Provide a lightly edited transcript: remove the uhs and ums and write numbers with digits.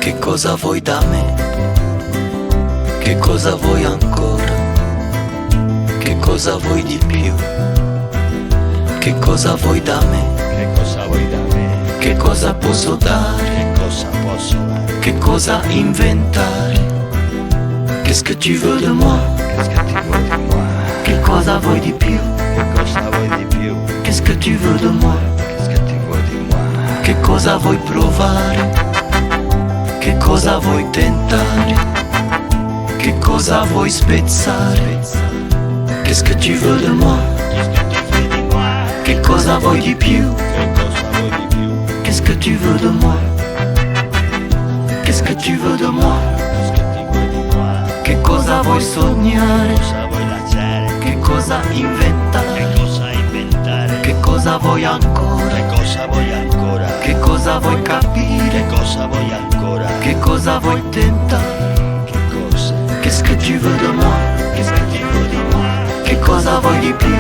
Che cosa vuoi da me? Che cosa vuoi ancora? Che cosa vuoi di più? Che cosa vuoi da me? Che cosa vuoi da me? Che cosa posso dare? Che cosa posso dare? Che cosa inventare? Qu'est-ce que tu veux de moi? Qu'est-ce che ti vuoi di moi? Che cosa vuoi di più? Che cosa vuoi di più? Qu'est-ce que tu veux de moi? Qu'est-ce che ti vuoi di moi? Che cosa vuoi provare? Che cosa vuoi tentare? Che cosa vuoi spezzare? Qu'est-ce que tu veux de moi? Qu'est-ce che ti vuoi di moi? Che cosa vuoi di più? Che cosa vuoi di più? Qu'est-ce que tu veux de moi? Qu'est-ce que tu veux de moi? Qu'est-ce che ti vuoi di moi? Che cosa vuoi sognare? Cosa vuoi lasciare? Che cosa Che inventare? cosa inventare? Che cosa vuoi ancora? Che cosa vuoi ancora? Che cosa vuoi capire? Che cosa vuoi ancora? Che cosa vuoi tentare? Che cosa? Qu'est-ce que tu veux de moi? Qu'est-ce che ti vuoi di moi? Che cosa vuoi di più?